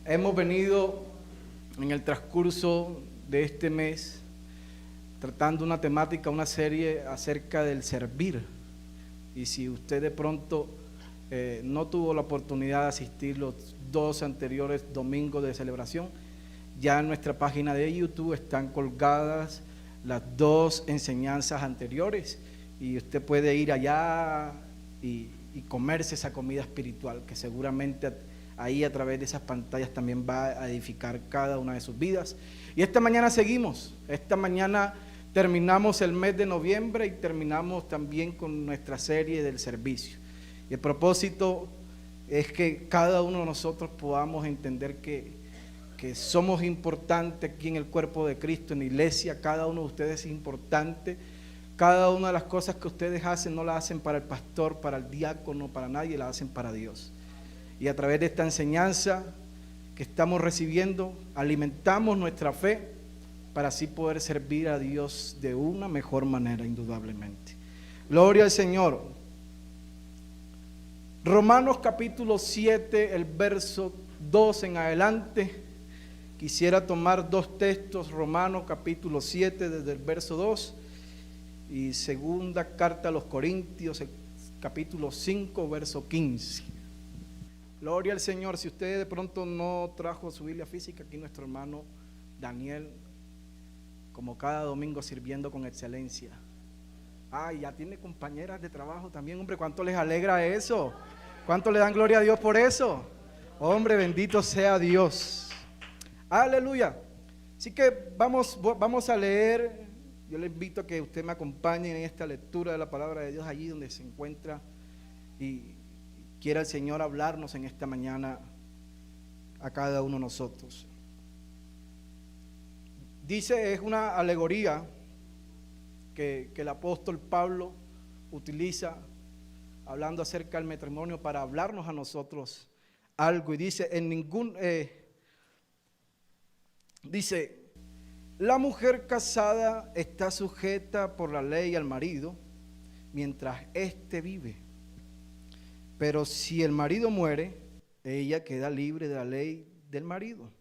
Hemos venido en el transcurso de este mes tratando una temática, una serie acerca del servir. Y si usted de pronto no tuvo la oportunidad de asistir los dos anteriores domingos de celebración, ya en nuestra página de YouTube están colgadas las dos enseñanzas anteriores y usted puede ir allá y comerse esa comida espiritual que seguramente ahí a través de esas pantallas también va a edificar cada una de sus vidas. Y esta mañana seguimos, esta mañana terminamos el mes de noviembre y terminamos también con nuestra serie del servicio. Y el propósito es que cada uno de nosotros podamos entender que somos importantes aquí en el cuerpo de Cristo, en la iglesia. Cada uno de ustedes es importante. Cada una de las cosas que ustedes hacen no las hacen para el pastor, para el diácono, para nadie, las hacen para Dios. Y a través de esta enseñanza que estamos recibiendo, alimentamos nuestra fe para así poder servir a Dios de una mejor manera, indudablemente. Gloria al Señor. Romanos capítulo 7, el verso 2 en adelante. Quisiera tomar dos textos, Romanos capítulo 7 desde el verso 2 y segunda carta a los Corintios, capítulo 5, verso 15. Gloria al Señor. Si usted de pronto no trajo su Biblia física, aquí nuestro hermano Daniel, como cada domingo, sirviendo con excelencia. Ya tiene compañeras de trabajo también, hombre, ¿cuánto les alegra eso? ¿Cuánto le dan gloria a Dios por eso? Hombre, bendito sea Dios. Aleluya. Así que vamos a leer. Yo le invito a que usted me acompañe en esta lectura de la palabra de Dios allí donde se encuentra y quiera el Señor hablarnos en esta mañana a cada uno de nosotros. Dice, es una alegoría que el apóstol Pablo utiliza hablando acerca del matrimonio para hablarnos a nosotros algo, y dice, dice, la mujer casada está sujeta por la ley al marido mientras éste vive, pero si el marido muere, ella queda libre de la ley del marido.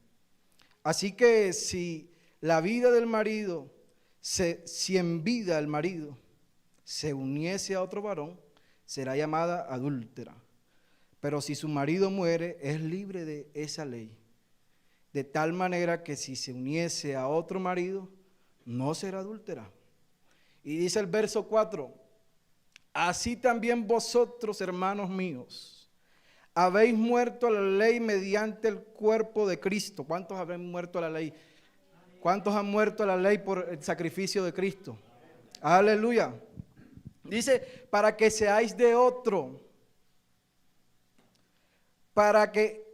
Así que si la vida del marido, si en vida el marido se uniese a otro varón, será llamada adúltera. Pero si su marido muere, es libre de esa ley. De tal manera que si se uniese a otro marido, no será adúltera. Y dice el verso 4, así también vosotros, hermanos míos, habéis muerto a la ley mediante el cuerpo de Cristo. ¿Cuántos habéis muerto a la ley? ¿Cuántos han muerto a la ley por el sacrificio de Cristo? Aleluya. Dice, para que seáis de otro, para que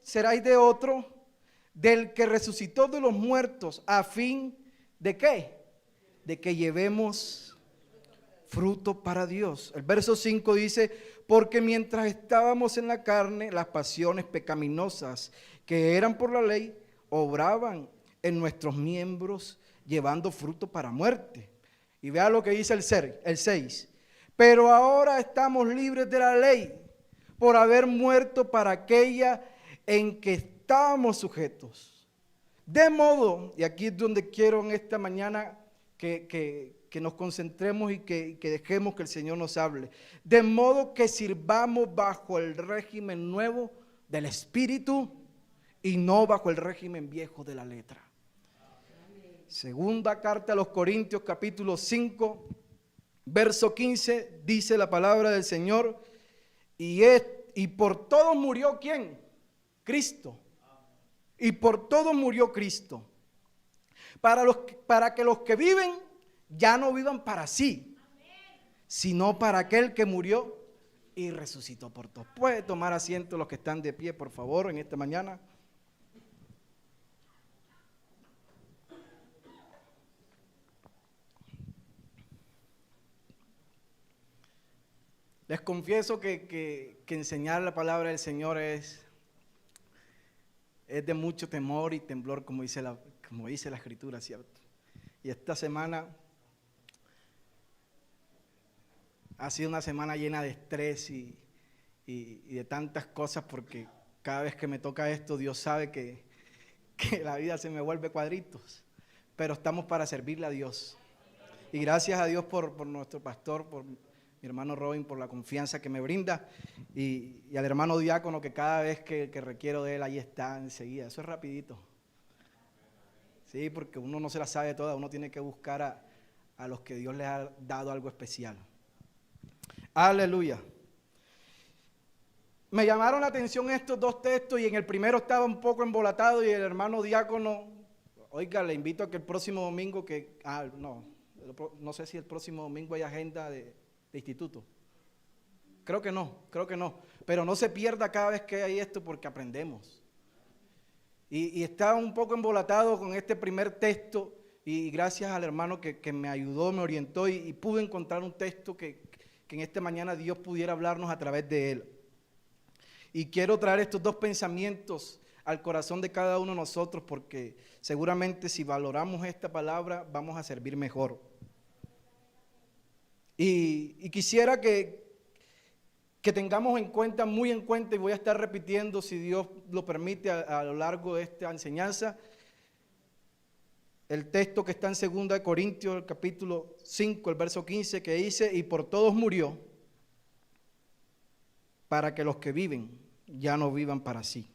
seráis de otro, del que resucitó de los muertos, a fin de ¿qué? De que llevemos fruto para Dios. El verso 5 dice, porque mientras estábamos en la carne, las pasiones pecaminosas que eran por la ley, obraban en nuestros miembros, llevando fruto para muerte. Y vea lo que dice el 6. Pero ahora estamos libres de la ley, por haber muerto para aquella en que estábamos sujetos. De modo, y aquí es donde quiero en esta mañana que nos concentremos y que dejemos que el Señor nos hable. De modo que sirvamos bajo el régimen nuevo del Espíritu y no bajo el régimen viejo de la letra. Segunda carta a los Corintios capítulo 5, verso 15, dice la palabra del Señor, y por todos murió ¿quién? Cristo. Y por todos murió Cristo. Para que los que viven ya no vivan para sí, sino para aquel que murió y resucitó por todos. Puede tomar asiento los que están de pie, por favor, en esta mañana. Les confieso que enseñar la palabra del Señor es de mucho temor y temblor, como dice la Escritura, ¿cierto? Y esta semana ha sido una semana llena de estrés y de tantas cosas, porque Cada vez que me toca esto, Dios sabe que la vida se me vuelve cuadritos, pero estamos para servirle a Dios. Y gracias a Dios por nuestro pastor, por mi hermano Robin, por la confianza que me brinda, y al hermano diácono que cada vez que requiero de él, ahí está enseguida. Eso es rapidito. Sí, porque uno no se la sabe toda, uno tiene que buscar a los que Dios les ha dado algo especial. Aleluya. Me llamaron la atención estos dos textos, y en el primero estaba un poco embolatado, y el hermano diácono, oiga, le invito a que el próximo domingo no sé si el próximo domingo hay agenda de instituto. Creo que no, pero no se pierda cada vez que hay esto, porque aprendemos. Y estaba un poco embolatado con este primer texto, y gracias al hermano que me ayudó, me orientó, y pude encontrar un texto que en esta mañana Dios pudiera hablarnos a través de él. Y quiero traer estos dos pensamientos al corazón de cada uno de nosotros, porque seguramente si valoramos esta palabra vamos a servir mejor. Y quisiera que tengamos muy en cuenta, y voy a estar repitiendo, si Dios lo permite, a lo largo de esta enseñanza, el texto que está en 2 Corintios, el capítulo 5, el verso 15, que dice: y por todos murió, para que los que viven ya no vivan para sí.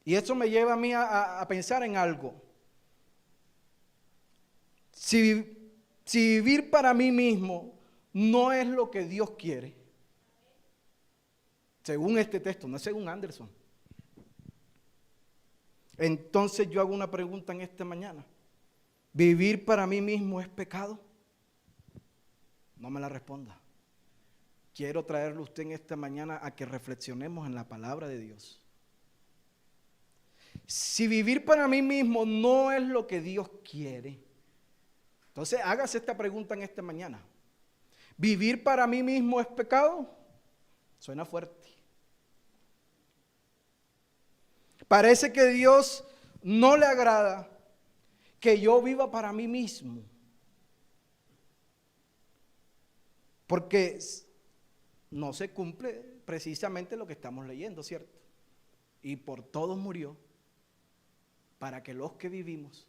Y eso me lleva a mí a pensar en algo. Si vivir para mí mismo no es lo que Dios quiere, según este texto, no es según Anderson, entonces yo hago una pregunta en esta mañana: ¿vivir para mí mismo es pecado? No me la responda. Quiero traerle a usted en esta mañana a que reflexionemos en la palabra de Dios. Si vivir para mí mismo no es lo que Dios quiere, entonces hágase esta pregunta en esta mañana: ¿vivir para mí mismo es pecado? Suena fuerte. Parece que a Dios no le agrada que yo viva para mí mismo, porque no se cumple precisamente lo que estamos leyendo, ¿cierto? Y por todos murió, para que los que vivimos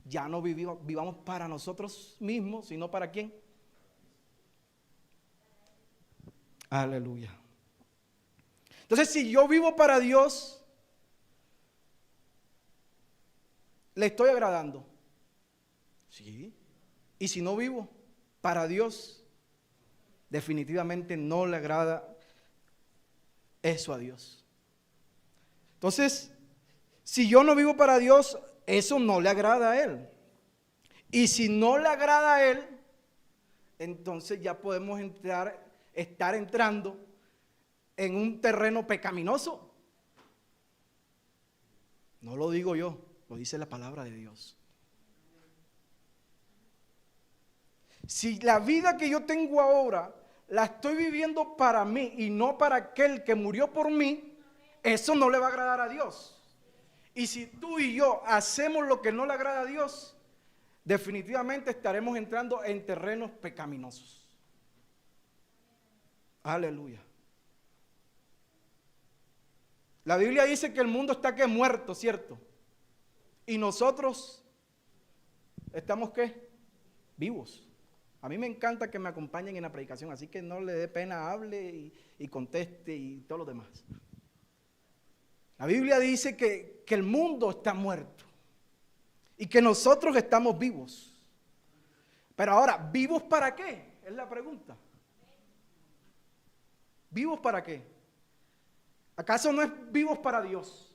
ya no vivamos para nosotros mismos, sino para ¿quién? Aleluya. Entonces, si yo vivo para Dios, ¿le estoy agradando? Sí. Y si no vivo para Dios, definitivamente no le agrada eso a Dios. Entonces, si yo no vivo para Dios, eso no le agrada a Él. Y si no le agrada a Él, entonces ya podemos estar entrando en un terreno pecaminoso. No lo digo yo, lo dice la palabra de Dios. Si la vida que yo tengo ahora la estoy viviendo para mí y no para aquel que murió por mí, eso no le va a agradar a Dios. Y si tú y yo hacemos lo que no le agrada a Dios, definitivamente estaremos entrando en terrenos pecaminosos. Aleluya. La Biblia dice que el mundo está que muerto, ¿cierto? Y nosotros estamos ¿qué? Vivos. A mí me encanta que me acompañen en la predicación, así que no le dé pena, hable y conteste y todo lo demás. La Biblia dice que el mundo está muerto y que nosotros estamos vivos. Pero ahora, ¿vivos para qué? Es la pregunta. ¿Vivos para qué? ¿Acaso no es vivos para Dios?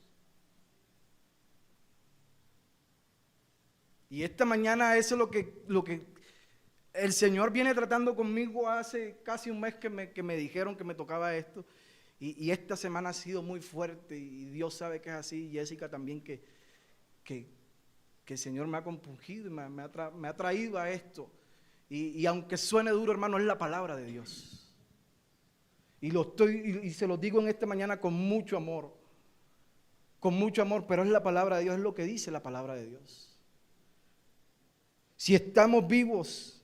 Y esta mañana eso es lo que el Señor viene tratando conmigo hace casi un mes que me dijeron que me tocaba esto. Y esta semana ha sido muy fuerte, y Dios sabe que es así. Jessica también, que el Señor me ha compungido y me ha traído a esto. Y aunque suene duro, hermano, es la palabra de Dios. Y se lo digo en esta mañana con mucho amor, pero es la palabra de Dios, es lo que dice la palabra de Dios. Si estamos vivos,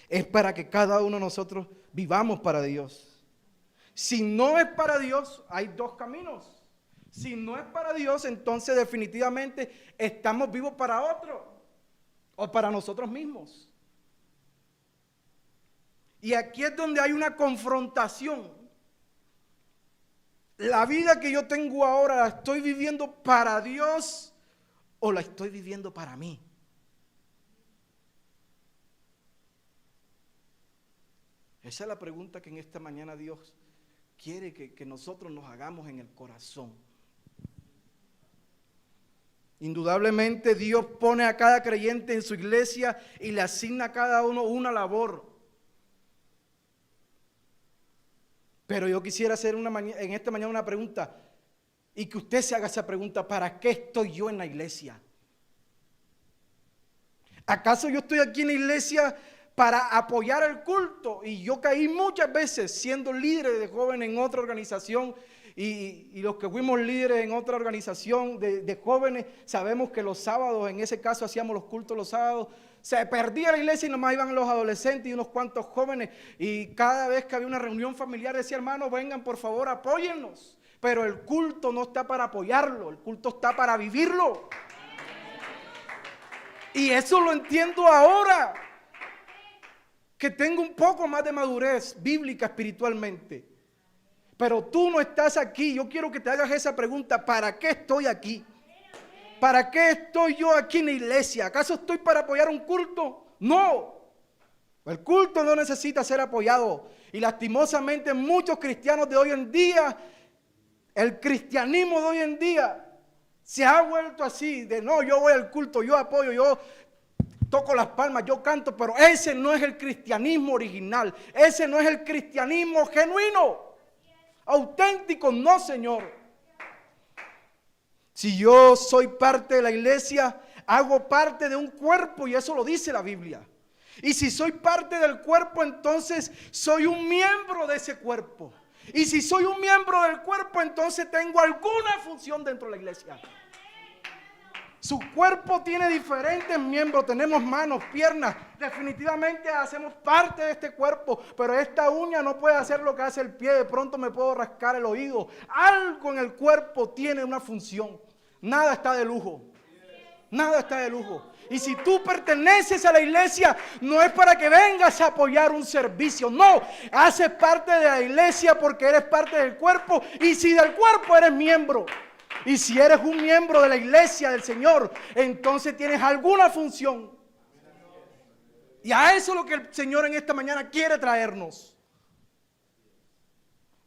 es para que cada uno de nosotros vivamos para Dios. Si no es para Dios, hay dos caminos. Si no es para Dios, entonces definitivamente estamos vivos para otro o para nosotros mismos. Y aquí es donde hay una confrontación. La vida que yo tengo ahora, ¿la estoy viviendo para Dios o la estoy viviendo para mí? Esa es la pregunta que en esta mañana Dios quiere que nosotros nos hagamos en el corazón. Indudablemente Dios pone a cada creyente en su iglesia y le asigna a cada uno una labor. Pero yo quisiera hacer en esta mañana una pregunta y que usted se haga esa pregunta: ¿para qué estoy yo en la iglesia? ¿Acaso yo estoy aquí en la iglesia para apoyar el culto? Y yo caí muchas veces siendo líder de jóvenes en otra organización, y los que fuimos líderes en otra organización de jóvenes sabemos que los sábados, en ese caso hacíamos los cultos los sábados, se perdía la iglesia y nomás iban los adolescentes y unos cuantos jóvenes, y cada vez que había una reunión familiar decía: hermanos, vengan por favor, apóyennos. Pero el culto no está para apoyarlo, el culto está para vivirlo. Y eso lo entiendo ahora, que tengo un poco más de madurez bíblica espiritualmente. Pero tú no estás aquí. Yo quiero que te hagas esa pregunta: ¿para qué estoy aquí? ¿Para qué estoy yo aquí en la iglesia? ¿Acaso estoy para apoyar un culto? No. El culto no necesita ser apoyado. Y lastimosamente muchos cristianos de hoy en día, el cristianismo de hoy en día se ha vuelto así, de no, yo voy al culto, yo apoyo, yo toco las palmas, yo canto, pero ese no es el cristianismo original, ese no es el cristianismo genuino, auténtico, no, Señor. Si yo soy parte de la iglesia, hago parte de un cuerpo, y eso lo dice la Biblia. Y si soy parte del cuerpo, entonces soy un miembro de ese cuerpo. Y si soy un miembro del cuerpo, entonces tengo alguna función dentro de la iglesia. Su cuerpo tiene diferentes miembros, tenemos manos, piernas, definitivamente hacemos parte de este cuerpo, pero esta uña no puede hacer lo que hace el pie, de pronto me puedo rascar el oído. Algo en el cuerpo tiene una función, nada está de lujo, nada está de lujo. Y si tú perteneces a la iglesia, no es para que vengas a apoyar un servicio, no, haces parte de la iglesia porque eres parte del cuerpo, y si del cuerpo eres miembro. Y si eres un miembro de la iglesia del Señor, entonces tienes alguna función. Y a eso es lo que el Señor en esta mañana quiere traernos.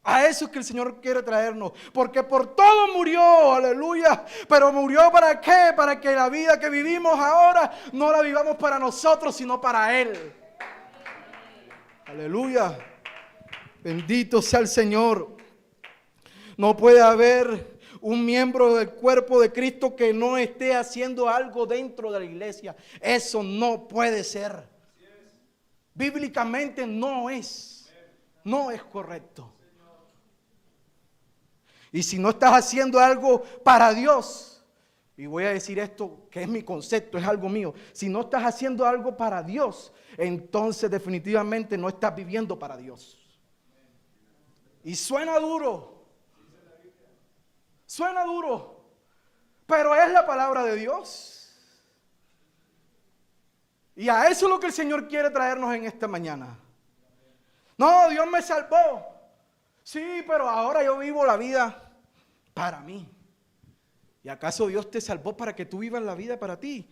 A eso es que el Señor quiere traernos. Porque por todo murió, aleluya. Pero murió ¿para qué? Para que la vida que vivimos ahora no la vivamos para nosotros, sino para Él. Aleluya. Bendito sea el Señor. No puede haber un miembro del cuerpo de Cristo que no esté haciendo algo dentro de la iglesia. Eso no puede ser. Bíblicamente no es correcto. Y si no estás haciendo algo para Dios, y voy a decir esto que es mi concepto, es algo mío, si no estás haciendo algo para Dios, entonces definitivamente no estás viviendo para Dios. Y suena duro, pero es la palabra de Dios. Y a eso es lo que el Señor quiere traernos en esta mañana. No, Dios me salvó. Sí, pero ahora yo vivo la vida para mí. ¿Y acaso Dios te salvó para que tú vivas la vida para ti?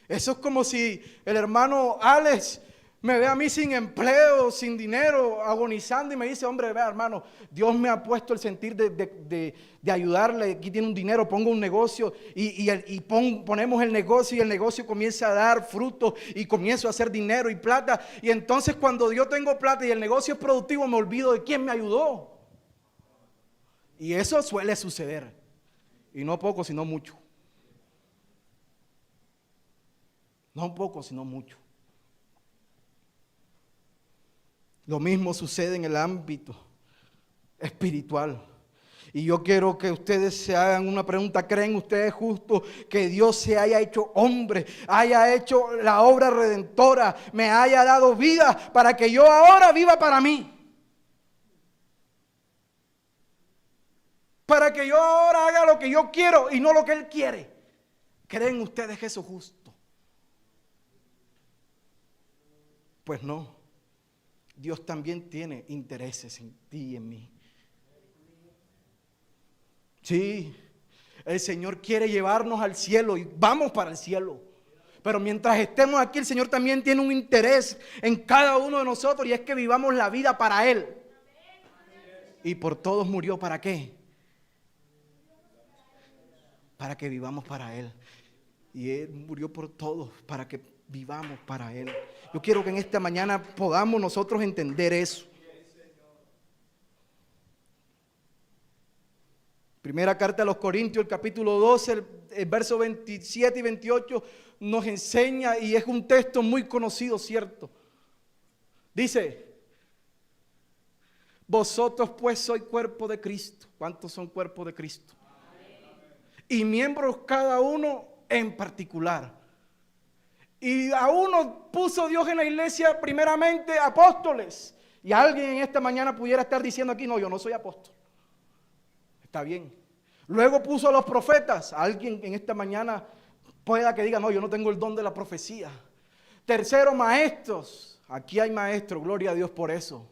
Eso es como si el hermano Alex me ve a mí sin empleo, sin dinero, agonizando, y me dice: hombre, vea, hermano, Dios me ha puesto el sentir de ayudarle. Aquí tiene un dinero, pongo un negocio ponemos el negocio, y el negocio comienza a dar fruto y comienzo a hacer dinero y plata. Y entonces cuando yo tengo plata y el negocio es productivo, me olvido de quién me ayudó. Y eso suele suceder, y no poco sino mucho. No poco sino mucho. Lo mismo sucede en el ámbito espiritual. Y yo quiero que ustedes se hagan una pregunta: ¿creen ustedes justo que Dios se haya hecho hombre, haya hecho la obra redentora, me haya dado vida para que yo ahora viva para mí? para que yo ahora haga lo que yo quiero y no lo que Él quiere. ¿Creen ustedes eso justo? Pues no. Dios también tiene intereses en ti y en mí. Sí, el Señor quiere llevarnos al cielo y vamos para el cielo. Pero mientras estemos aquí, el Señor también tiene un interés en cada uno de nosotros, y es que vivamos la vida para Él. Y por todos murió, ¿para qué? Para que vivamos para Él. Y Él murió por todos, para que vivamos para Él. Yo quiero que en esta mañana podamos nosotros entender eso. Primera carta a los Corintios, el capítulo 12, el verso 27 y 28 nos enseña, y es un texto muy conocido, ¿cierto? Dice: vosotros pues sois cuerpo de Cristo. ¿Cuántos son cuerpo de Cristo? Y miembros cada uno en particular. Y a uno puso Dios en la iglesia primeramente apóstoles. Y alguien en esta mañana pudiera estar diciendo aquí: no, yo no soy apóstol. Está bien. Luego puso a los profetas. Alguien en esta mañana pueda que diga: no, yo no tengo el don de la profecía. Tercero, maestros. Aquí hay maestros, gloria a Dios por eso.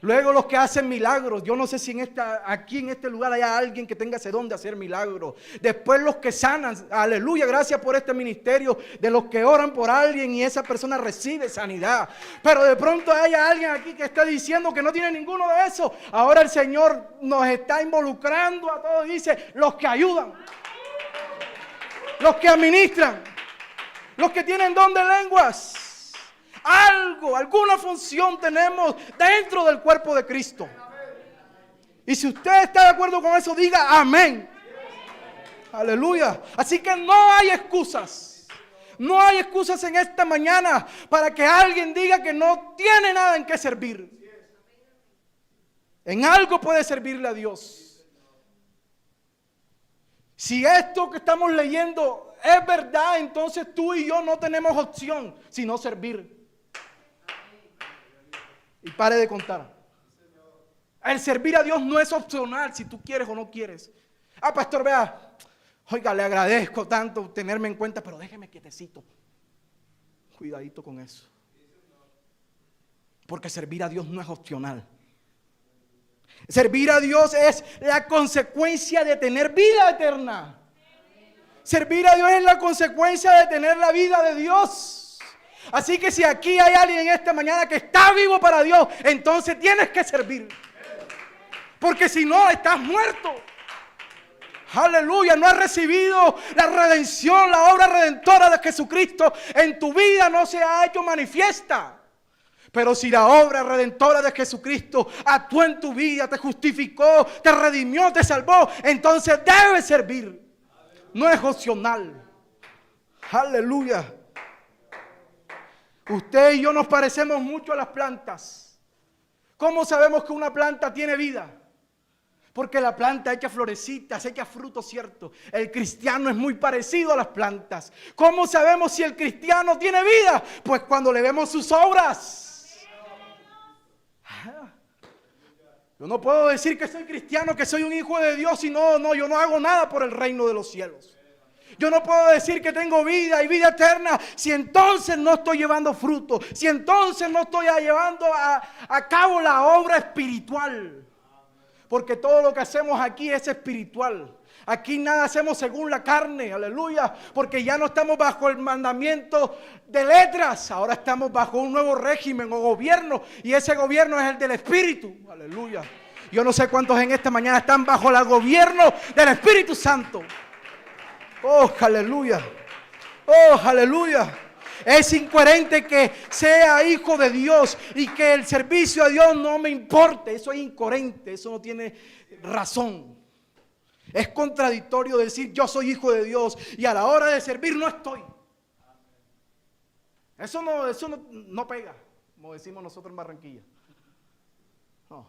Luego los que hacen milagros. Yo no sé si aquí en este lugar hay alguien que tenga ese don de hacer milagros. Después los que sanan. Aleluya, gracias por este ministerio de los que oran por alguien y esa persona recibe sanidad. Pero de pronto hay alguien aquí que está diciendo que no tiene ninguno de esos. Ahora el Señor nos está involucrando a todos. Dice: los que ayudan, los que administran, los que tienen don de lenguas. Alguna función tenemos dentro del cuerpo de Cristo. Y si usted está de acuerdo con eso, diga amén. Aleluya. Así que no hay excusas. No hay excusas en esta mañana para que alguien diga que no tiene nada en qué servir. En algo puede servirle a Dios. Si esto que estamos leyendo es verdad, entonces tú y yo no tenemos opción sino servir. Y pare de contar. El servir a Dios no es opcional si tú quieres o no quieres. Pastor, vea, oiga, le agradezco tanto tenerme en cuenta, pero déjeme quietecito. Cuidadito con eso. Porque servir a Dios no es opcional. Servir a Dios es la consecuencia de tener vida eterna. Servir a Dios es la consecuencia de tener la vida de Dios. Así que si aquí hay alguien en esta mañana que está vivo para Dios, entonces tienes que servir. Porque si no, estás muerto. Aleluya, no has recibido la redención, la obra redentora de Jesucristo en tu vida, no se ha hecho manifiesta. Pero si la obra redentora de Jesucristo actuó en tu vida, te justificó, te redimió, te salvó, entonces debes servir. No es opcional. Aleluya. Usted y yo nos parecemos mucho a las plantas. ¿Cómo sabemos que una planta tiene vida? Porque la planta echa florecitas, echa frutos, ¿cierto? El cristiano es muy parecido a las plantas. ¿Cómo sabemos si el cristiano tiene vida? Pues cuando le vemos sus obras. Yo no puedo decir que soy cristiano, que soy un hijo de Dios, y no, yo no hago nada por el reino de los cielos. Yo no puedo decir que tengo vida y vida eterna si entonces no estoy llevando fruto, si entonces no estoy llevando a cabo la obra espiritual. Porque todo lo que hacemos aquí es espiritual. Aquí nada hacemos según la carne, aleluya, porque ya no estamos bajo el mandamiento de letras, ahora estamos bajo un nuevo régimen o gobierno, y ese gobierno es el del Espíritu, aleluya. Yo no sé cuántos en esta mañana están bajo el gobierno del Espíritu Santo. Oh, aleluya. Oh, aleluya. Es incoherente que sea hijo de Dios y que el servicio a Dios no me importe. Eso es incoherente, eso no tiene razón. Es contradictorio decir yo soy hijo de Dios y a la hora de servir no estoy. Eso no pega, como decimos nosotros en Barranquilla. No.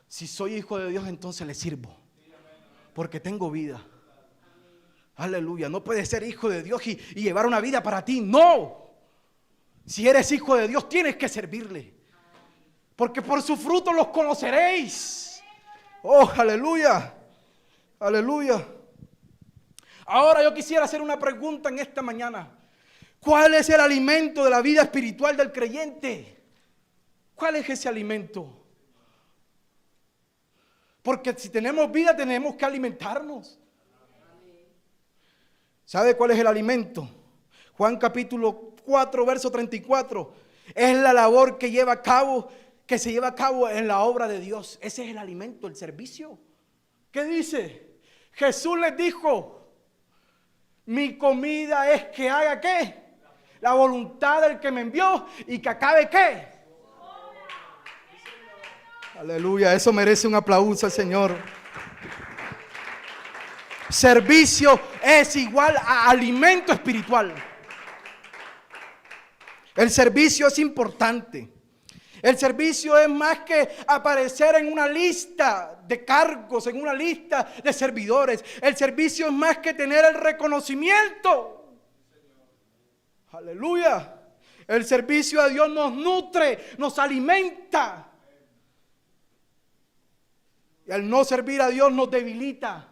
Si soy hijo de Dios, entonces le sirvo, porque tengo vida. Aleluya, no puedes ser hijo de Dios y llevar una vida para ti, no. Si eres hijo de Dios tienes que servirle, porque por su fruto los conoceréis. Oh, aleluya. Aleluya. Ahora yo quisiera hacer una pregunta en esta mañana. ¿Cuál es el alimento de la vida espiritual del creyente? ¿Cuál es ese alimento? Porque si tenemos vida tenemos que alimentarnos. ¿Sabe cuál es el alimento? Juan capítulo 4, verso 34. Es la labor que se lleva a cabo en la obra de Dios. Ese es el alimento, el servicio. ¿Qué dice? Jesús les dijo: mi comida es que haga ¿qué? La voluntad del que me envió y que acabe ¿qué? Aleluya, eso merece un aplauso al Señor. Servicio es igual a alimento espiritual. El servicio es importante. El servicio es más que aparecer en una lista de cargos, en una lista de servidores. El servicio es más que tener el reconocimiento. Aleluya. El servicio a Dios nos nutre, nos alimenta. Y al no servir a Dios nos debilita.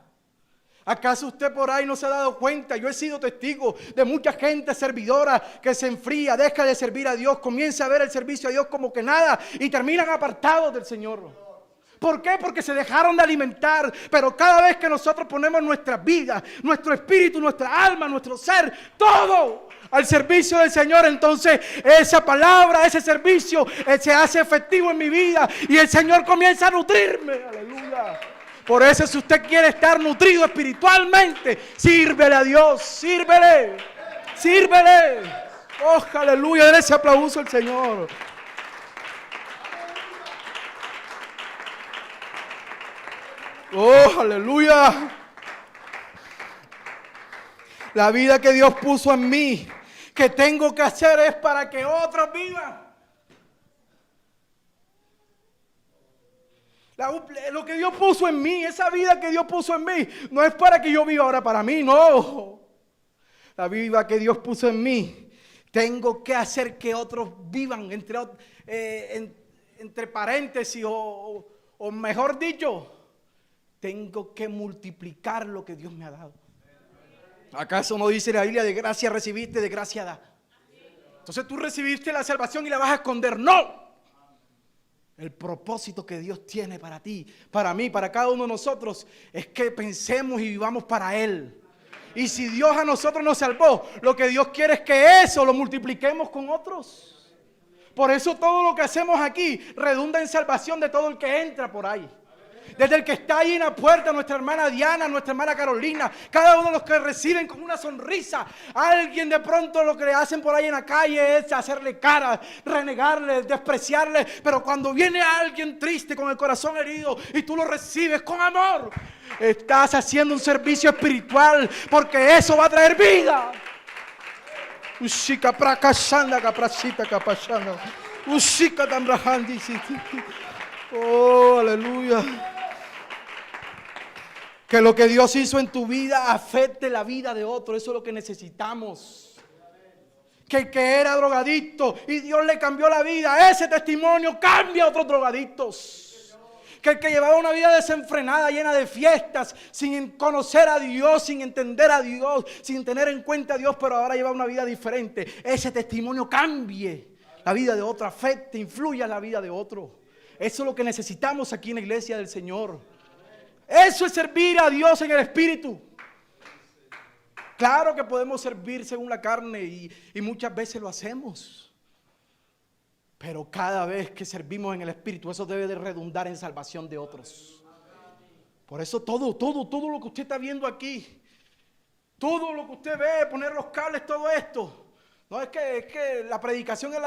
¿Acaso usted por ahí no se ha dado cuenta? Yo he sido testigo de mucha gente servidora que se enfría, deja de servir a Dios, comienza a ver el servicio a Dios como que nada y terminan apartados del Señor. ¿Por qué? Porque se dejaron de alimentar. Pero cada vez que nosotros ponemos nuestra vida, nuestro espíritu, nuestra alma, nuestro ser, todo al servicio del Señor, entonces esa palabra, ese servicio se hace efectivo en mi vida y el Señor comienza a nutrirme. Aleluya. Por eso, si usted quiere estar nutrido espiritualmente, sírvele a Dios, sírvele. Oh, aleluya, denle ese aplauso al Señor. Oh, aleluya. La vida que Dios puso en mí, que tengo que hacer, es para que otros vivan. Lo que Dios puso en mí, esa vida que Dios puso en mí, no es para que yo viva ahora para mí, no. La vida que Dios puso en mí, tengo que hacer que otros vivan, entre paréntesis, o mejor dicho, tengo que multiplicar lo que Dios me ha dado. ¿Acaso no dice la Biblia: de gracia recibiste, de gracia da? Entonces tú recibiste la salvación y la vas a esconder. ¡No! El propósito que Dios tiene para ti, para mí, para cada uno de nosotros, es que pensemos y vivamos para Él. Y si Dios a nosotros nos salvó, lo que Dios quiere es que eso lo multipliquemos con otros. Por eso todo lo que hacemos aquí redunda en salvación de todo el que entra por ahí. Desde el que está ahí en la puerta, nuestra hermana Diana, nuestra hermana Carolina, cada uno de los que reciben con una sonrisa. Alguien de pronto lo que le hacen por ahí en la calle es hacerle cara, renegarle, despreciarle. Pero cuando viene alguien triste con el corazón herido y tú lo recibes con amor, estás haciendo un servicio espiritual, porque eso va a traer vida. Oh, aleluya. Que lo que Dios hizo en tu vida afecte la vida de otro. Eso es lo que necesitamos. Que el que era drogadicto y Dios le cambió la vida, ese testimonio cambia a otros drogadictos. Que el que llevaba una vida desenfrenada, llena de fiestas, sin conocer a Dios, sin entender a Dios, sin tener en cuenta a Dios, pero ahora lleva una vida diferente, ese testimonio cambie la vida de otro, afecte, influya en la vida de otro. Eso es lo que necesitamos aquí en la iglesia del Señor. Eso es servir a Dios en el Espíritu. Claro que podemos servir según la carne y muchas veces lo hacemos. Pero cada vez que servimos en el Espíritu, eso debe de redundar en salvación de otros. Por eso todo lo que usted está viendo aquí, todo lo que usted ve, poner los cables, todo esto, no es que la predicación es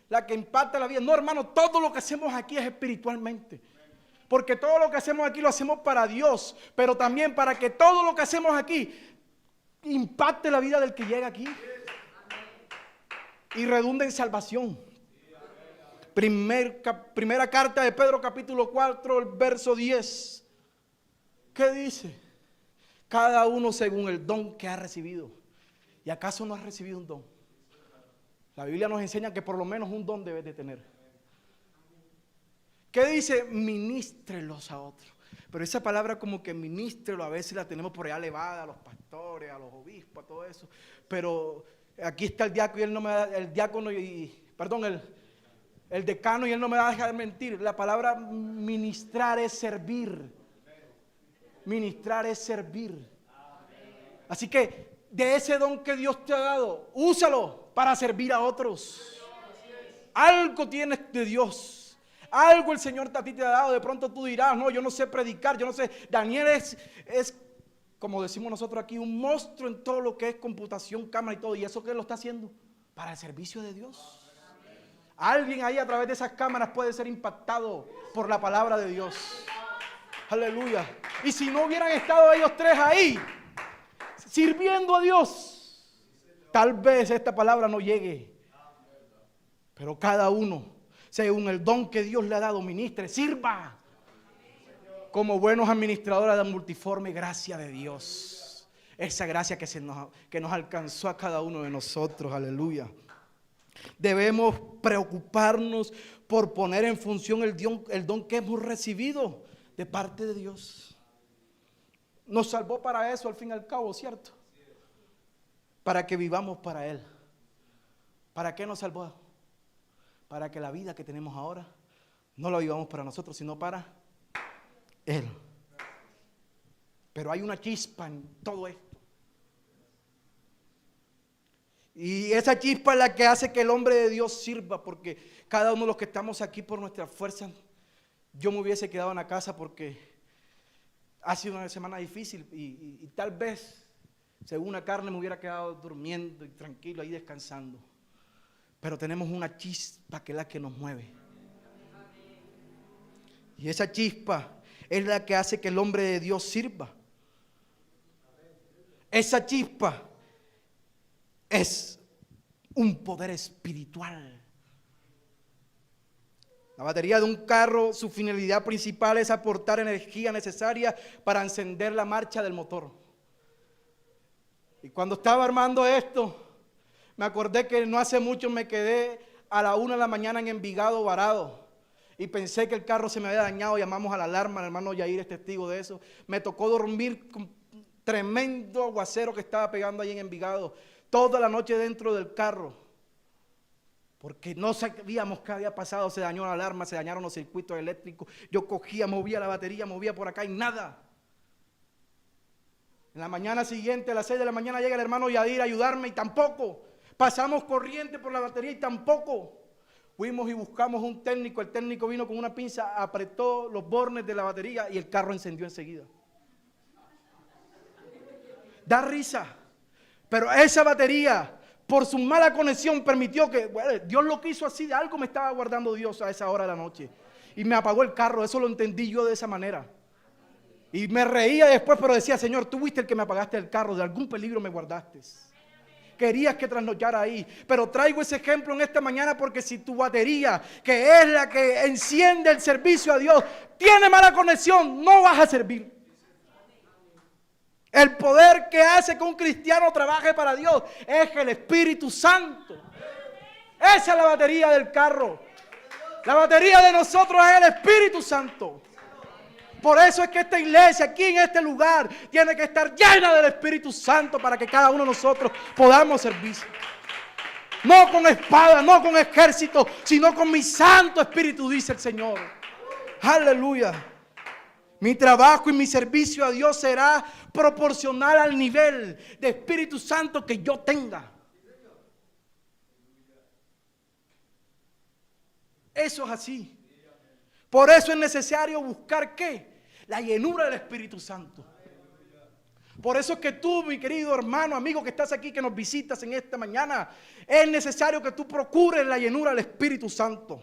la que impacta la vida. No, hermano, todo lo que hacemos aquí es espiritualmente. Porque todo lo que hacemos aquí lo hacemos para Dios, pero también para que todo lo que hacemos aquí impacte la vida del que llega aquí y redunde en salvación. Primera carta de Pedro, capítulo 4, el verso 10. ¿Qué dice? Cada uno según el don que ha recibido. ¿Y acaso no has recibido un don? La Biblia nos enseña que por lo menos un don debes de tener. ¿Qué dice? Ministrelos a otros. Pero esa palabra como que ministro a veces la tenemos por allá elevada a los pastores, a los obispos, a todo eso. Pero aquí está el diácono y él no me da, el diácono el decano y él no me va a dejar mentir. La palabra ministrar es servir. Ministrar es servir. Así que de ese don que Dios te ha dado, úsalo para servir a otros. Algo tienes de Dios. Algo el Señor a ti te ha dado. De pronto tú dirás, no, yo no sé predicar, yo no sé. Daniel es, como decimos nosotros aquí, un monstruo en todo lo que es computación, cámara y todo. ¿Y eso qué lo está haciendo? Para el servicio de Dios. Alguien ahí a través de esas cámaras puede ser impactado por la palabra de Dios. Aleluya. Y si no hubieran estado ellos tres ahí, sirviendo a Dios, tal vez esta palabra no llegue. Pero cada uno, según el don que Dios le ha dado, ministre, sirva como buenos administradores de la multiforme gracia de Dios. Esa gracia que nos alcanzó a cada uno de nosotros. Aleluya. Debemos preocuparnos por poner en función el don que hemos recibido de parte de Dios. Nos salvó para eso al fin y al cabo, ¿cierto? Para que vivamos para Él. ¿Para qué nos salvó? Para que la vida que tenemos ahora no la vivamos para nosotros, sino para Él. Pero hay una chispa en todo esto. Y esa chispa es la que hace que el hombre de Dios sirva, porque cada uno de los que estamos aquí por nuestras fuerzas, yo me hubiese quedado en la casa porque ha sido una semana difícil y tal vez, según la carne, me hubiera quedado durmiendo y tranquilo ahí descansando. Pero tenemos una chispa que es la que nos mueve. Y esa chispa es la que hace que el hombre de Dios sirva. Esa chispa es un poder espiritual. La batería de un carro, su finalidad principal es aportar energía necesaria para encender la marcha del motor. Y cuando estaba armando esto, me acordé que no hace mucho me quedé a la 1 de la mañana en Envigado varado. Y pensé que el carro se me había dañado. Llamamos a la alarma, el hermano Yair es testigo de eso. Me tocó dormir con tremendo aguacero que estaba pegando ahí en Envigado. Toda la noche dentro del carro. Porque no sabíamos qué había pasado. Se dañó la alarma, se dañaron los circuitos eléctricos. Yo cogía, movía la batería, movía por acá y nada. En la mañana siguiente, a las 6 de la mañana, llega el hermano Yair a ayudarme y tampoco. Pasamos corriente por la batería y tampoco. Fuimos y buscamos un técnico. El técnico vino con una pinza, apretó los bornes de la batería y el carro encendió enseguida. Da risa. Pero esa batería, por su mala conexión, permitió que, bueno, Dios lo quiso así, de algo me estaba guardando Dios a esa hora de la noche. Y me apagó el carro, eso lo entendí yo de esa manera. Y me reía después, pero decía, Señor, tú fuiste el que me apagaste el carro, de algún peligro me guardaste. Querías que trasnochara ahí. Pero traigo ese ejemplo en esta mañana porque si tu batería, que es la que enciende el servicio a Dios, tiene mala conexión, no vas a servir. El poder que hace que un cristiano trabaje para Dios es el Espíritu Santo. Esa es la batería del carro. La batería de nosotros es el Espíritu Santo. Por eso es que esta iglesia, aquí en este lugar, tiene que estar llena del Espíritu Santo para que cada uno de nosotros podamos servir. No con espada, no con ejército, sino con mi Santo Espíritu, dice el Señor. Aleluya. Mi trabajo y mi servicio a Dios será proporcional al nivel de Espíritu Santo que yo tenga. Eso es así. Por eso es necesario buscar ¿qué? La llenura del Espíritu Santo. Por eso es que tú, mi querido hermano, amigo que estás aquí, que nos visitas en esta mañana, es necesario que tú procures la llenura del Espíritu Santo.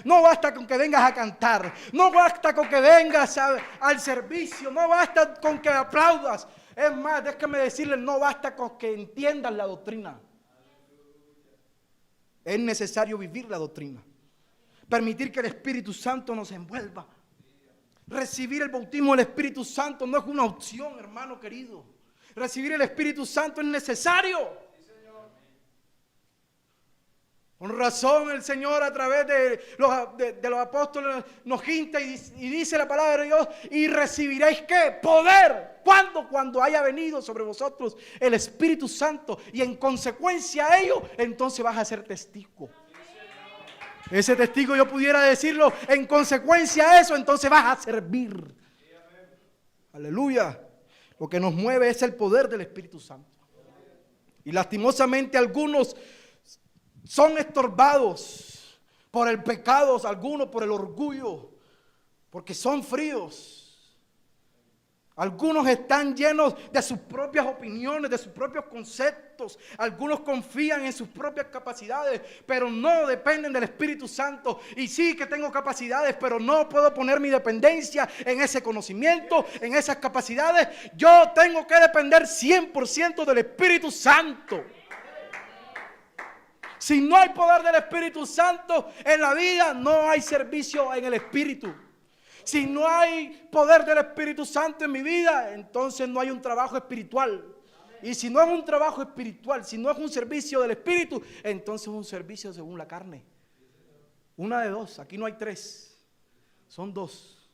No basta con que vengas a cantar, no basta con que vengas al servicio, no basta con que aplaudas. Es más, déjame decirles, no basta con que entiendas la doctrina. Es necesario vivir la doctrina. Permitir que el Espíritu Santo nos envuelva. Recibir el bautismo del Espíritu Santo no es una opción, hermano querido. Recibir el Espíritu Santo es necesario. Con razón el Señor a través de los apóstoles nos hinta y dice la palabra de Dios: y recibiréis ¿qué? Poder. ¿Cuándo? Cuando haya venido sobre vosotros el Espíritu Santo, y en consecuencia a ello, entonces vas a ser testigo. Ese testigo, yo pudiera decirlo, en consecuencia a eso, entonces vas a servir. Aleluya. Lo que nos mueve es el poder del Espíritu Santo. Y lastimosamente algunos son estorbados por el pecado, algunos por el orgullo, porque son fríos. Algunos están llenos de sus propias opiniones, de sus propios conceptos. Algunos confían en sus propias capacidades, pero no dependen del Espíritu Santo. Y sí que tengo capacidades, pero no puedo poner mi dependencia en ese conocimiento, en esas capacidades. Yo tengo que depender 100% del Espíritu Santo. Si no hay poder del Espíritu Santo en la vida, no hay servicio en el Espíritu. Si no hay poder del Espíritu Santo en mi vida, entonces no hay un trabajo espiritual. Y si no es un trabajo espiritual, si no es un servicio del Espíritu, entonces es un servicio según la carne. Una de dos, aquí no hay tres, son dos.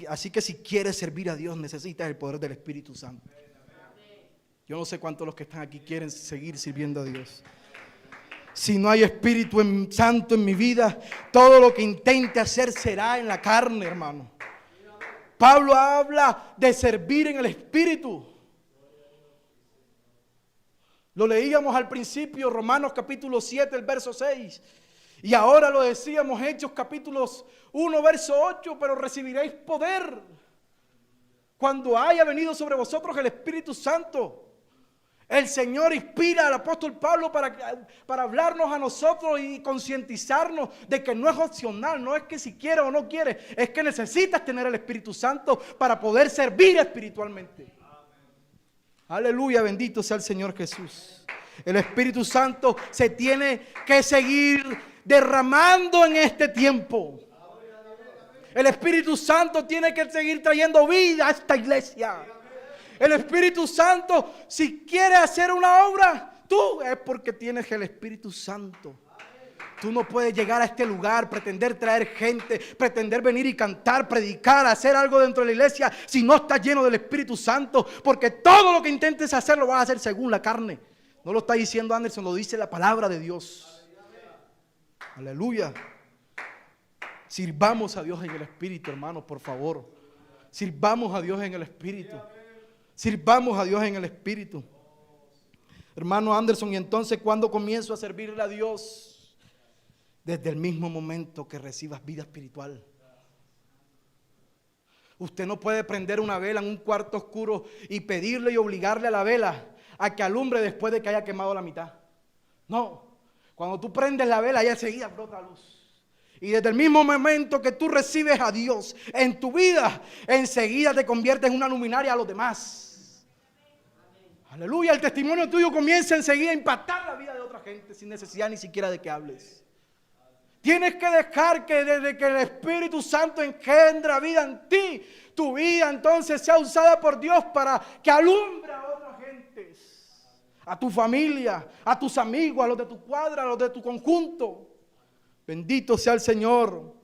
Así que si quieres servir a Dios, necesitas el poder del Espíritu Santo. Yo no sé cuántos de los que están aquí quieren seguir sirviendo a Dios. Si no hay Espíritu Santo en mi vida, todo lo que intente hacer será en la carne, hermano. Pablo habla de servir en el Espíritu. Lo leíamos al principio, Romanos capítulo 7, el verso 6. Y ahora lo decíamos, Hechos capítulos 1, verso 8. Pero recibiréis poder cuando haya venido sobre vosotros el Espíritu Santo. El Señor inspira al apóstol Pablo para hablarnos a nosotros y concientizarnos de que no es opcional, no es que si quieres o no quieres, es que necesitas tener el Espíritu Santo para poder servir espiritualmente. Aleluya, bendito sea el Señor Jesús. El Espíritu Santo se tiene que seguir derramando en este tiempo. El Espíritu Santo tiene que seguir trayendo vida a esta iglesia. El Espíritu Santo, si quiere hacer una obra, tú es porque tienes el Espíritu Santo. Tú no puedes llegar a este lugar, pretender traer gente, pretender venir y cantar, predicar, hacer algo dentro de la iglesia si no estás lleno del Espíritu Santo. Porque todo lo que intentes hacer lo vas a hacer según la carne. No lo está diciendo Anderson, lo dice la palabra de Dios. Aleluya. Sirvamos a Dios en el Espíritu, hermanos, por favor. Sirvamos a Dios en el Espíritu. Sirvamos a Dios en el Espíritu. Hermano Anderson, y entonces ¿cuándo comienzo a servirle a Dios? Desde el mismo momento que recibas vida espiritual. Usted no puede prender una vela en un cuarto oscuro y pedirle y obligarle a la vela a que alumbre después de que haya quemado la mitad. No, cuando tú prendes la vela, ya enseguida brota luz. Y desde el mismo momento que tú recibes a Dios en tu vida, enseguida te conviertes en una luminaria a los demás. Aleluya, el testimonio tuyo comienza enseguida a impactar la vida de otra gente sin necesidad ni siquiera de que hables. Tienes que dejar que desde que el Espíritu Santo engendra vida en ti, tu vida entonces sea usada por Dios para que alumbre a otras gentes, a tu familia, a tus amigos, a los de tu cuadra, a los de tu conjunto. Bendito sea el Señor.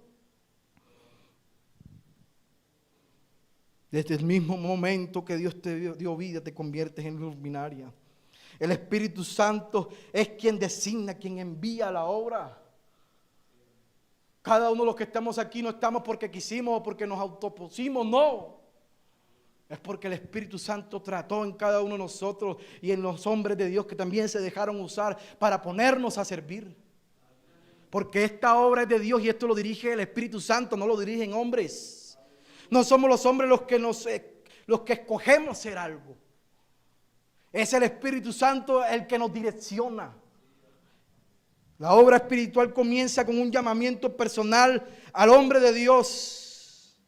Desde el mismo momento que Dios te dio vida, te conviertes en luminaria. El Espíritu Santo es quien designa, quien envía la obra. Cada uno de los que estamos aquí no estamos porque quisimos o porque nos autopusimos, no. Es porque el Espíritu Santo trató en cada uno de nosotros y en los hombres de Dios que también se dejaron usar para ponernos a servir. Porque esta obra es de Dios y esto lo dirige el Espíritu Santo, no lo dirigen hombres. No somos los hombres los que escogemos ser algo. Es el Espíritu Santo el que nos direcciona. La obra espiritual comienza con un llamamiento personal al hombre de Dios.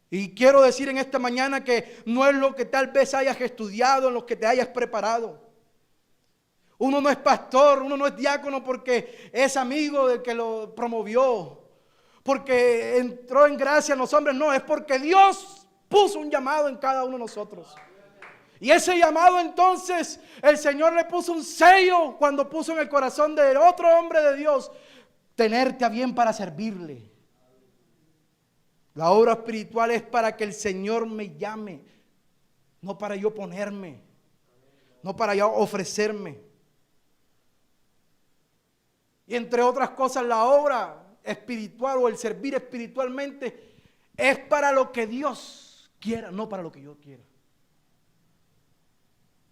Y quiero decir en esta mañana que no es lo que tal vez hayas estudiado, en lo que te hayas preparado. Uno no es pastor, uno no es diácono porque es amigo del que lo promovió, porque entró en gracia en los hombres. No, es porque Dios puso un llamado en cada uno de nosotros. Y ese llamado entonces el Señor le puso un sello cuando puso en el corazón del otro hombre de Dios tenerte a bien para servirle. La obra espiritual es para que el Señor me llame, no para yo ponerme, no para yo ofrecerme. Y entre otras cosas, la obra espiritual o el servir espiritualmente es para lo que Dios quiera, no para lo que yo quiera.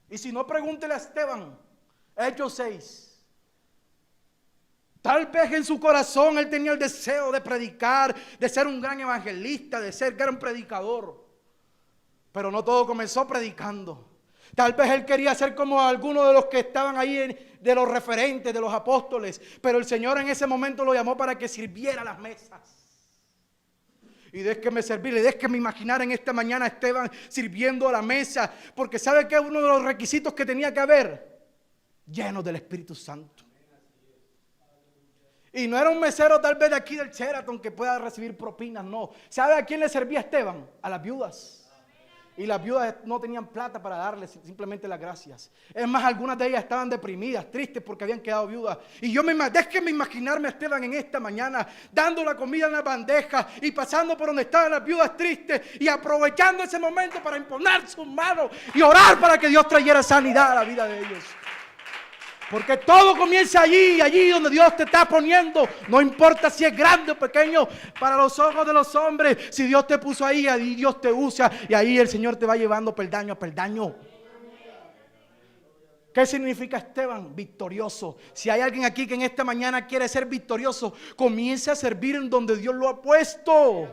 Y si no, pregúntele a Esteban, Hechos 6. Tal vez en su corazón él tenía el deseo de predicar, de ser un gran evangelista, de ser gran predicador. Pero no todo comenzó predicando. Tal vez él quería ser como algunos de los que estaban ahí, de los referentes, de los apóstoles. Pero el Señor en ese momento lo llamó para que sirviera las mesas. Y déjeme servirle, déjeme imaginar en esta mañana a Esteban sirviendo a la mesa. Porque ¿sabe qué es uno de los requisitos que tenía que haber? Lleno del Espíritu Santo. Y no era un mesero tal vez de aquí del Sheraton que pueda recibir propinas, no. ¿Sabe a quién le servía Esteban? A las viudas. Y las viudas no tenían plata para darle simplemente las gracias. Es más, algunas de ellas estaban deprimidas, tristes porque habían quedado viudas. Y déjenme imaginarme a Esteban en esta mañana dando la comida en la bandeja y pasando por donde estaban las viudas tristes y aprovechando ese momento para imponer sus manos y orar para que Dios trayera sanidad a la vida de ellos. Porque todo comienza allí donde Dios te está poniendo. No importa si es grande o pequeño para los ojos de los hombres. Si Dios te puso ahí Dios te usa. Y ahí el Señor te va llevando peldaño a peldaño. ¿Qué significa Esteban? Victorioso. Si hay alguien aquí que en esta mañana quiere ser victorioso, comience a servir en donde Dios lo ha puesto.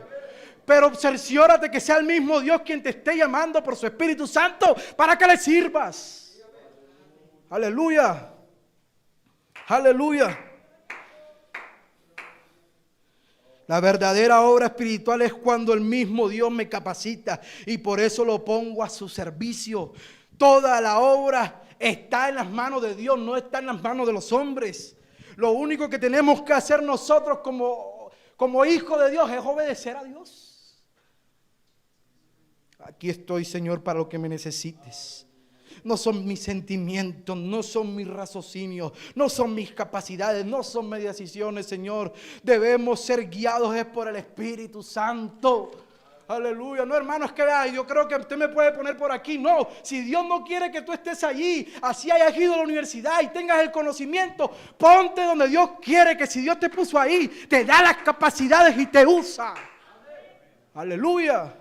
Pero cerciórate que sea el mismo Dios quien te esté llamando por su Espíritu Santo para que le sirvas. Aleluya. Aleluya. La verdadera obra espiritual es cuando el mismo Dios me capacita y por eso lo pongo a su servicio. Toda la obra está en las manos de Dios, no está en las manos de los hombres. Lo único que tenemos que hacer nosotros como hijos de Dios es obedecer a Dios. Aquí estoy, Señor, para lo que me necesites. No son mis sentimientos, no son mis raciocinios, no son mis capacidades, no son mis decisiones, Señor. Debemos ser guiados es por el Espíritu Santo. Aleluya. No, hermano, es que yo creo que usted me puede poner por aquí. No, si Dios no quiere que tú estés allí, así hayas ido a la universidad y tengas el conocimiento, ponte donde Dios quiere, que si Dios te puso ahí, te da las capacidades y te usa. Aleluya.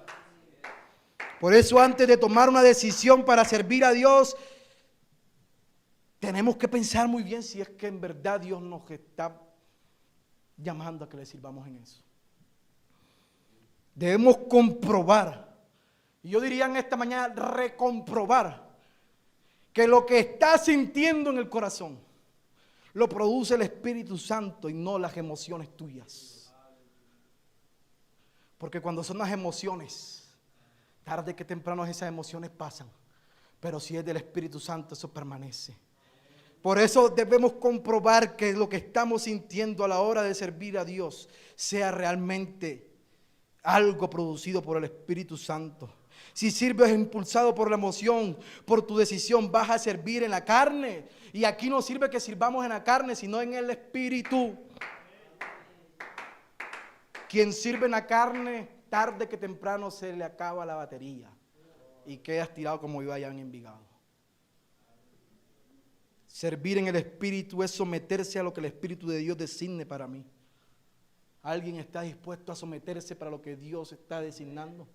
Por eso antes de tomar una decisión para servir a Dios, tenemos que pensar muy bien si es que en verdad Dios nos está llamando a que le sirvamos en eso. Debemos comprobar, y yo diría en esta mañana recomprobar, que lo que estás sintiendo en el corazón lo produce el Espíritu Santo y no las emociones tuyas. Porque cuando son las emociones, tarde que temprano esas emociones pasan, pero si es del Espíritu Santo eso permanece. Por eso debemos comprobar que lo que estamos sintiendo a la hora de servir a Dios sea realmente algo producido por el Espíritu Santo. Si sirves impulsado por la emoción, por tu decisión, vas a servir en la carne. Y aquí no sirve que sirvamos en la carne, sino en el Espíritu. Quien sirve en la carne, tarde que temprano se le acaba la batería y quedas tirado como iba allá en Envigado. Servir en el Espíritu es someterse a lo que el Espíritu de Dios designe para mí. ¿Alguien está dispuesto a someterse para lo que Dios está designando?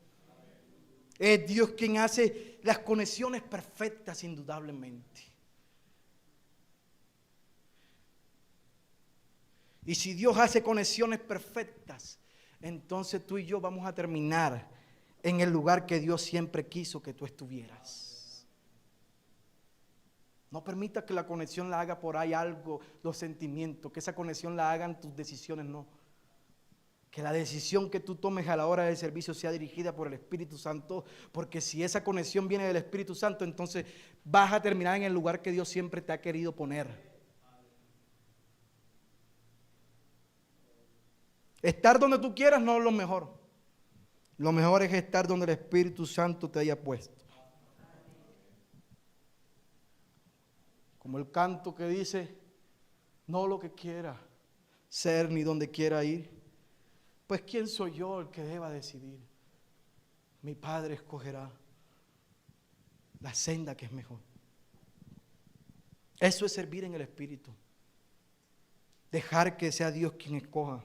Es Dios quien hace las conexiones perfectas, indudablemente. Y si Dios hace conexiones perfectas, entonces tú y yo vamos a terminar en el lugar que Dios siempre quiso que tú estuvieras. No permita que la conexión la haga por ahí algo, los sentimientos, que esa conexión la hagan tus decisiones, no. Que la decisión que tú tomes a la hora del servicio sea dirigida por el Espíritu Santo, porque si esa conexión viene del Espíritu Santo, entonces vas a terminar en el lugar que Dios siempre te ha querido poner. Estar donde tú quieras no es lo mejor. Lo mejor es estar donde el Espíritu Santo te haya puesto. Como el canto que dice, no lo que quiera ser ni donde quiera ir. Pues ¿quién soy yo el que deba decidir? Mi Padre escogerá la senda que es mejor. Eso es servir en el Espíritu. Dejar que sea Dios quien escoja.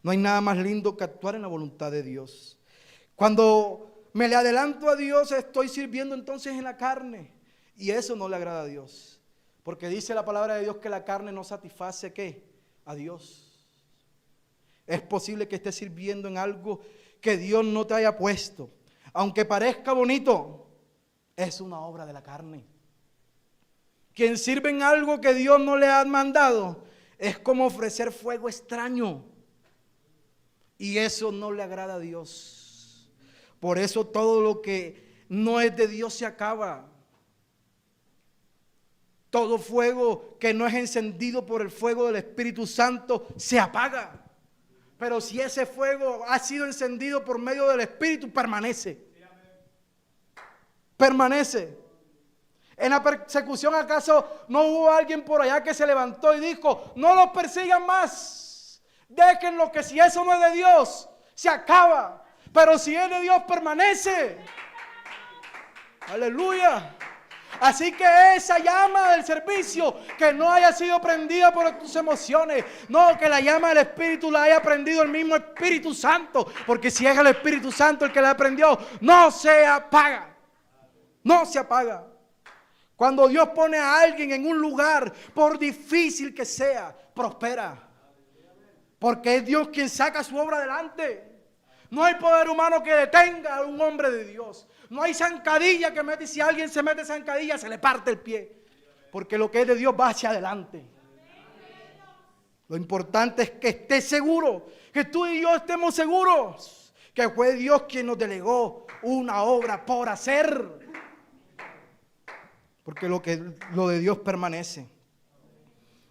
No hay nada más lindo que actuar en la voluntad de Dios. Cuando me le adelanto a Dios, estoy sirviendo entonces en la carne. Y eso no le agrada a Dios. Porque dice la palabra de Dios que la carne no satisface ¿qué? A Dios. Es posible que estés sirviendo en algo que Dios no te haya puesto. Aunque parezca bonito, es una obra de la carne. Quien sirve en algo que Dios no le ha mandado, es como ofrecer fuego extraño. Y eso no le agrada a Dios. Por eso todo lo que no es de Dios se acaba. Todo fuego que no es encendido por el fuego del Espíritu Santo se apaga. Pero si ese fuego ha sido encendido por medio del Espíritu, permanece. Permanece. En la persecución, ¿acaso no hubo alguien por allá que se levantó y dijo, no los persigan más? Déjenlo, que si eso no es de Dios, se acaba. Pero si es de Dios, permanece. Aleluya. Así que esa llama del servicio, que no haya sido prendida por tus emociones, no, que la llama del Espíritu la haya prendido el mismo Espíritu Santo, porque si es el Espíritu Santo el que la prendió, no se apaga, no se apaga. Cuando Dios pone a alguien en un lugar, por difícil que sea, prospera, porque es Dios quien saca su obra adelante. No hay poder humano que detenga a un hombre de Dios. No hay zancadilla que mete, y si alguien se mete zancadilla se le parte el pie. Porque lo que es de Dios va hacia adelante. Lo importante es que estés seguro, que tú y yo estemos seguros, que fue Dios quien nos delegó una obra por hacer. Porque lo de Dios permanece.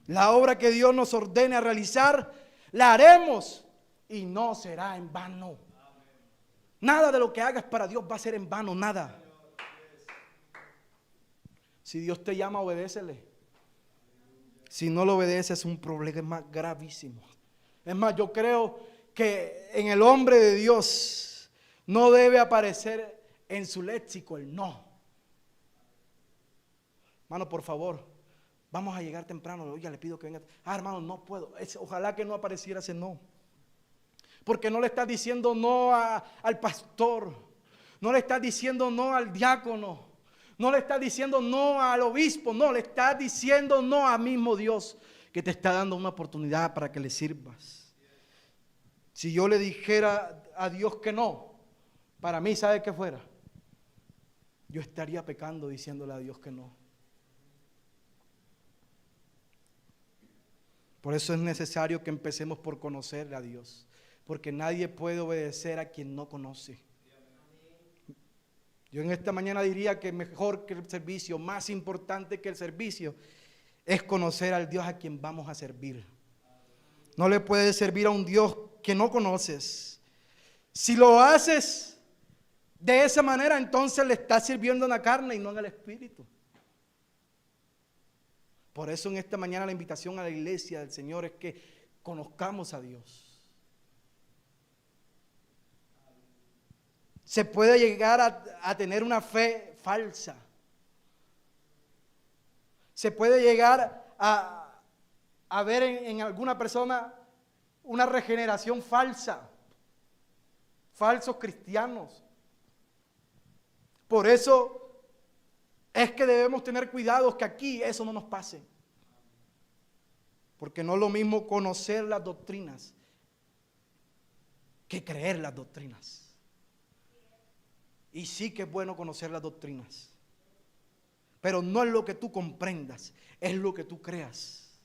La obra que Dios nos ordene a realizar, la haremos y no será en vano. Nada de lo que hagas para Dios va a ser en vano, nada. Si Dios te llama, obedécele. Si no lo obedeces, es un problema gravísimo. Es más, yo creo que en el hombre de Dios no debe aparecer en su léxico el no. Hermano, por favor, vamos a llegar temprano. Oiga, le pido que venga. Hermano, no puedo. Ojalá que no apareciera ese no. Porque no le estás diciendo no al pastor, no le estás diciendo no al diácono, no le estás diciendo no al obispo, no, le estás diciendo no a mismo Dios que te está dando una oportunidad para que le sirvas. Si yo le dijera a Dios que no, para mí, ¿sabe qué fuera? Yo estaría pecando diciéndole a Dios que no. Por eso es necesario que empecemos por conocerle a Dios. Porque nadie puede obedecer a quien no conoce. Yo en esta mañana diría que mejor que el servicio, más importante que el servicio, es conocer al Dios a quien vamos a servir. No le puedes servir a un Dios que no conoces. Si lo haces de esa manera, entonces le estás sirviendo en la carne y no en el Espíritu. Por eso en esta mañana la invitación a la iglesia del Señor es que conozcamos a Dios. Se puede llegar a tener una fe falsa. Se puede llegar a ver en alguna persona una regeneración falsa. Falsos cristianos. Por eso es que debemos tener cuidado que aquí eso no nos pase. Porque no es lo mismo conocer las doctrinas que creer las doctrinas. Y sí que es bueno conocer las doctrinas, pero no es lo que tú comprendas, es lo que tú creas.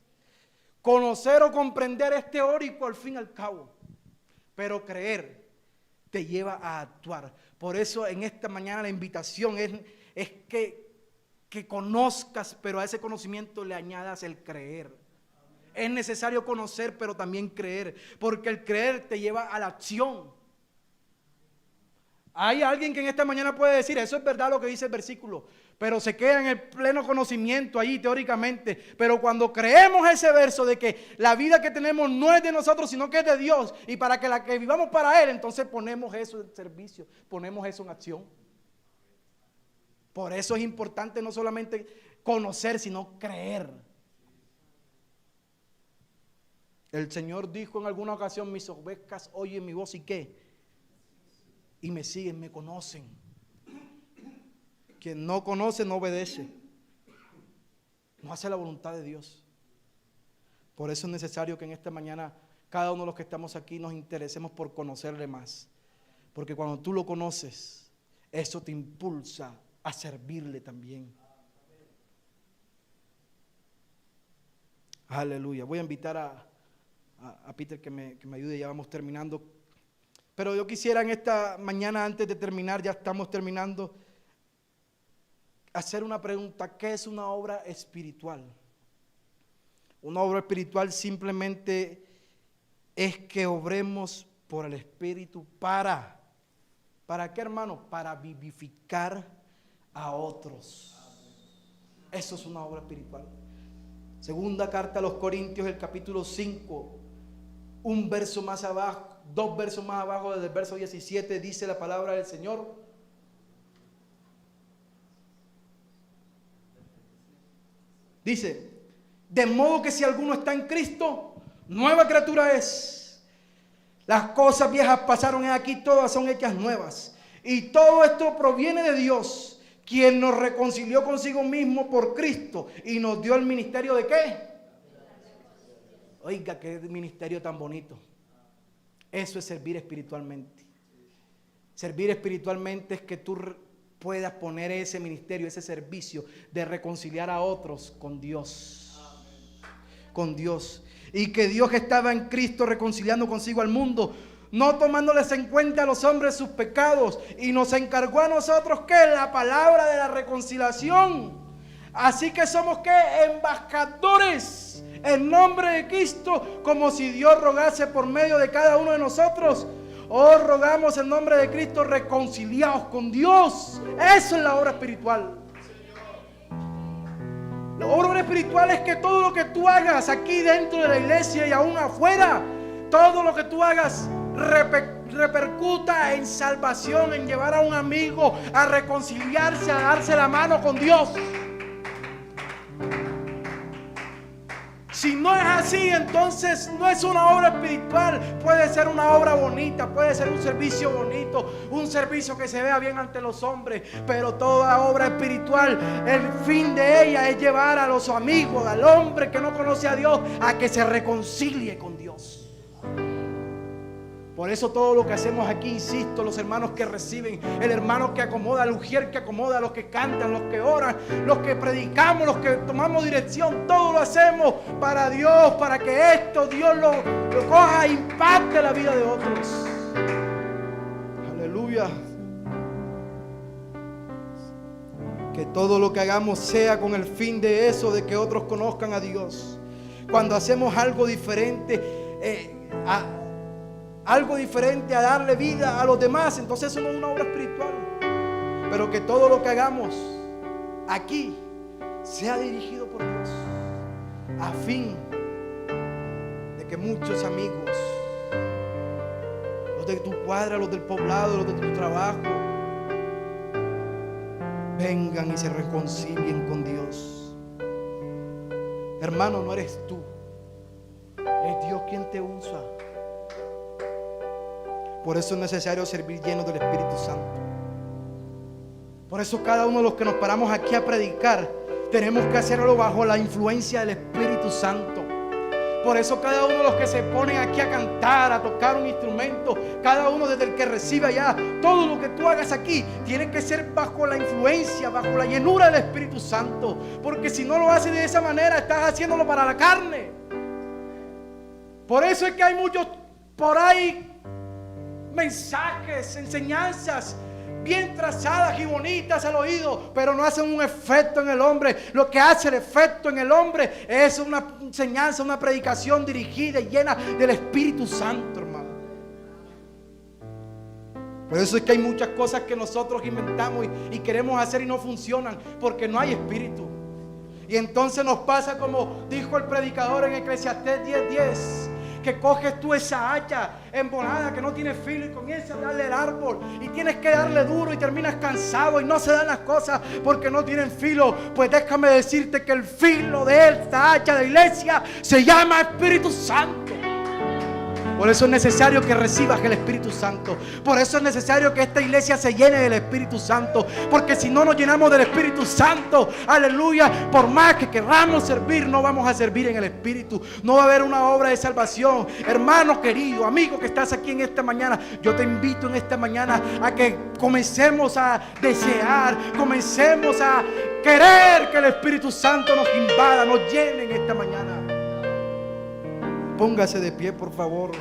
Conocer o comprender es teórico al fin y al cabo, pero creer te lleva a actuar. Por eso en esta mañana la invitación es que conozcas, pero a ese conocimiento le añadas el creer. Es necesario conocer, pero también creer, porque el creer te lleva a la acción. Hay alguien que en esta mañana puede decir, eso es verdad lo que dice el versículo, pero se queda en el pleno conocimiento allí teóricamente. Pero cuando creemos ese verso de que la vida que tenemos no es de nosotros, sino que es de Dios, y para que la que vivamos para Él, entonces ponemos eso en servicio, ponemos eso en acción. Por eso es importante no solamente conocer, sino creer. El Señor dijo en alguna ocasión, mis ovejas oyen mi voz y ¿qué? Y me siguen, me conocen. Quien no conoce no obedece, no hace la voluntad de Dios. Por eso es necesario que en esta mañana cada uno de los que estamos aquí nos interesemos por conocerle más, porque cuando tú lo conoces, eso te impulsa a servirle también. Aleluya. Voy a invitar a Peter que me ayude, ya vamos terminando. Pero yo quisiera en esta mañana, antes de terminar, ya estamos terminando, hacer una pregunta. ¿Qué es una obra espiritual? Una obra espiritual simplemente es que obremos por el Espíritu ¿para qué, hermano? Para vivificar a otros. Eso es una obra espiritual. Segunda carta a los Corintios, el capítulo 5, un verso más abajo, 2 versos más abajo, desde el verso 17, dice la palabra del Señor. Dice, de modo que si alguno está en Cristo, nueva criatura es. Las cosas viejas pasaron, y aquí todas son hechas nuevas. Y todo esto proviene de Dios, quien nos reconcilió consigo mismo por Cristo y nos dio el ministerio de ¿qué? Oiga, qué ministerio tan bonito. Eso es servir espiritualmente. Servir espiritualmente es que tú puedas poner ese ministerio, ese servicio de reconciliar a otros con Dios. Con Dios. Y que Dios estaba en Cristo reconciliando consigo al mundo, no tomándoles en cuenta a los hombres sus pecados, y nos encargó a nosotros que la palabra de la reconciliación. Así que somos ¿qué? Embajadores en nombre de Cristo, como si Dios rogase por medio de cada uno de nosotros. Os rogamos en nombre de Cristo, reconciliaos con Dios. Eso es la obra espiritual. La obra espiritual es que todo lo que tú hagas aquí dentro de la iglesia y aún afuera, todo lo que tú hagas repercuta en salvación, en llevar a un amigo a reconciliarse, a darse la mano con Dios. Si no es así, entonces no es una obra espiritual. Puede ser una obra bonita, puede ser un servicio bonito, un servicio que se vea bien ante los hombres, pero toda obra espiritual, el fin de ella es llevar a los amigos, al hombre que no conoce a Dios, a que se reconcilie con Dios. Por eso todo lo que hacemos aquí, insisto, los hermanos que reciben, el hermano que acomoda, el ujier que acomoda, los que cantan, los que oran, los que predicamos, los que tomamos dirección, todo lo hacemos para Dios, para que esto Dios lo coja e impacte la vida de otros. Aleluya. Que todo lo que hagamos sea con el fin de eso, de que otros conozcan a Dios. Cuando hacemos algo diferente, a darle vida a los demás, entonces eso no es una obra espiritual. Pero que todo lo que hagamos aquí sea dirigido por Dios, a fin de que muchos amigos, los de tu cuadra, los del poblado, los de tu trabajo, vengan y se reconcilien con Dios. Hermano, no eres tú, es Dios quien te usa. Por eso es necesario servir llenos del Espíritu Santo. Por eso cada uno de los que nos paramos aquí a predicar, tenemos que hacerlo bajo la influencia del Espíritu Santo. Por eso cada uno de los que se ponen aquí a cantar, a tocar un instrumento, cada uno desde el que recibe allá, todo lo que tú hagas aquí tiene que ser bajo la influencia, bajo la llenura del Espíritu Santo. Porque si no lo haces de esa manera, estás haciéndolo para la carne. Por eso es que hay muchos por ahí mensajes, enseñanzas bien trazadas y bonitas al oído, pero no hacen un efecto en el hombre. Lo que hace el efecto en el hombre es una enseñanza, una predicación dirigida y llena del Espíritu Santo, hermano. Por eso es que hay muchas cosas que nosotros inventamos y queremos hacer y no funcionan, porque no hay espíritu. Y entonces nos pasa como dijo el predicador en Eclesiastés 10:10, que coges tú esa hacha embolada que no tiene filo y comienzas a darle el árbol y tienes que darle duro y terminas cansado y no se dan las cosas porque no tienen filo. Pues déjame decirte que el filo de esta hacha de iglesia se llama Espíritu Santo. Por eso es necesario que recibas el Espíritu Santo. Por eso es necesario que esta iglesia se llene del Espíritu Santo. Porque si no nos llenamos del Espíritu Santo, aleluya, por más que queramos servir, no vamos a servir en el Espíritu. No va a haber una obra de salvación. Hermano querido, amigo que estás aquí en esta mañana, yo te invito en esta mañana a que comencemos a desear, comencemos a querer que el Espíritu Santo nos invada, nos llene en esta mañana. Póngase de pie, por favor.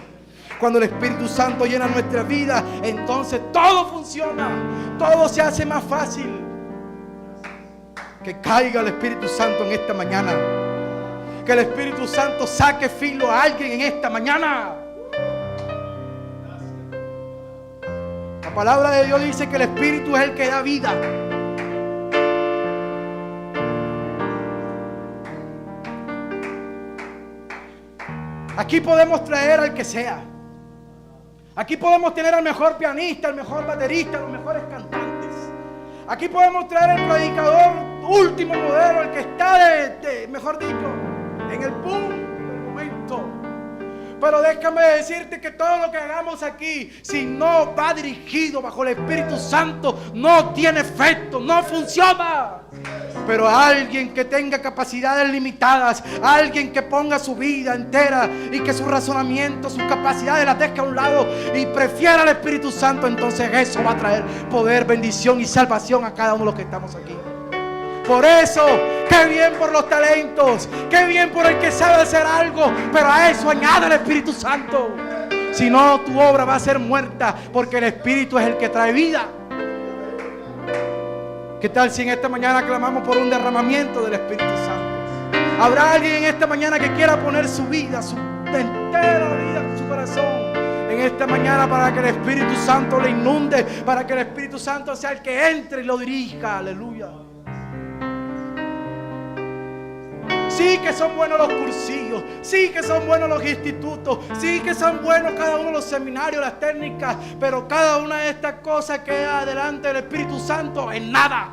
Cuando el Espíritu Santo llena nuestra vida, entonces todo funciona, todo se hace más fácil. Que caiga el Espíritu Santo en esta mañana. Que el Espíritu Santo saque filo a alguien en esta mañana. La palabra de Dios dice que el Espíritu es el que da vida. Aquí podemos traer al que sea. Aquí podemos tener al mejor pianista, al mejor baterista, los mejores cantantes. Aquí podemos traer al predicador último modelo, el que está mejor dicho, en el boom del momento. Pero déjame decirte que todo lo que hagamos aquí, si no va dirigido bajo el Espíritu Santo, no tiene efecto, no funciona. Pero alguien que tenga capacidades limitadas, alguien que ponga su vida entera y que su razonamiento, sus capacidades las deje a un lado y prefiera al Espíritu Santo, entonces eso va a traer poder, bendición y salvación a cada uno de los que estamos aquí. Por eso, qué bien por los talentos, qué bien por el que sabe hacer algo, pero a eso añade el Espíritu Santo. Si no, tu obra va a ser muerta, porque el Espíritu es el que trae vida. ¿Qué tal si en esta mañana clamamos por un derramamiento del Espíritu Santo? ¿Habrá alguien en esta mañana que quiera poner su vida, su entera vida, su corazón en esta mañana para que el Espíritu Santo le inunde, para que el Espíritu Santo sea el que entre y lo dirija? Aleluya. Sí que son buenos los cursillos, sí que son buenos los institutos, sí que son buenos cada uno de los seminarios, las técnicas, pero cada una de estas cosas queda delante del Espíritu Santo en nada.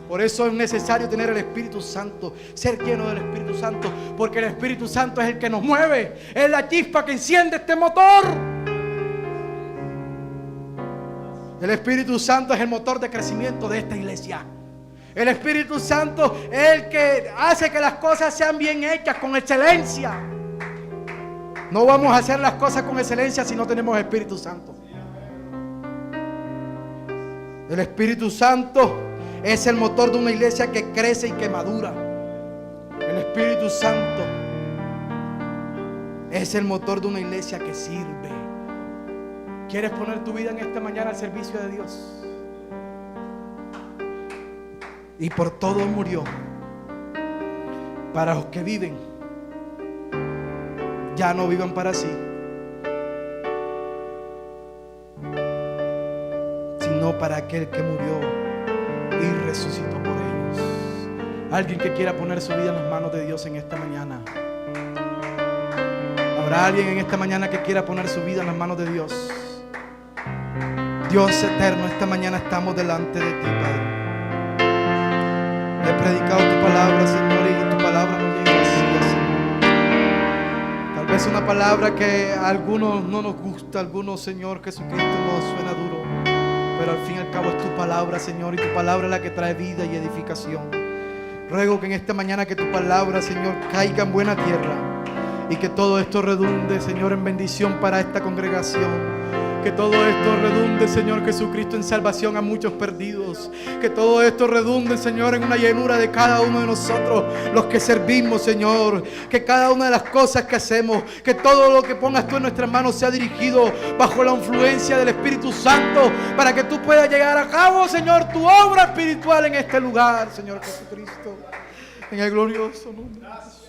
Por eso es necesario tener el Espíritu Santo, ser lleno del Espíritu Santo, porque el Espíritu Santo es el que nos mueve, es la chispa que enciende este motor. El Espíritu Santo es el motor de crecimiento de esta iglesia. El Espíritu Santo es el que hace que las cosas sean bien hechas con excelencia. No vamos a hacer las cosas con excelencia si no tenemos Espíritu Santo. El Espíritu Santo es el motor de una iglesia que crece y que madura. El Espíritu Santo es el motor de una iglesia que sirve. ¿Quieres poner tu vida en esta mañana al servicio de Dios? Y por todo murió, para los que viven, ya no vivan para sí, sino para aquel que murió y resucitó por ellos. Alguien que quiera poner su vida en las manos de Dios en esta mañana. ¿Habrá alguien en esta mañana que quiera poner su vida en las manos de Dios? Dios eterno, esta mañana estamos delante de ti, Padre. He predicado tu palabra, Señor, y tu palabra nos llega vacía, Señor. Tal vez una palabra que a algunos no nos gusta, a algunos, Señor Jesucristo, nos suena duro, pero al fin y al cabo es tu palabra, Señor, y tu palabra es la que trae vida y edificación. Ruego que en esta mañana que tu palabra, Señor, caiga en buena tierra y que todo esto redunde, Señor, en bendición para esta congregación. Que todo esto redunde, Señor Jesucristo, en salvación a muchos perdidos. Que todo esto redunde, Señor, en una llenura de cada uno de nosotros, los que servimos, Señor. Que cada una de las cosas que hacemos, que todo lo que pongas tú en nuestras manos sea dirigido bajo la influencia del Espíritu Santo, para que tú puedas llegar a cabo, Señor, tu obra espiritual en este lugar, Señor Jesucristo. En el glorioso nombre de Jesús.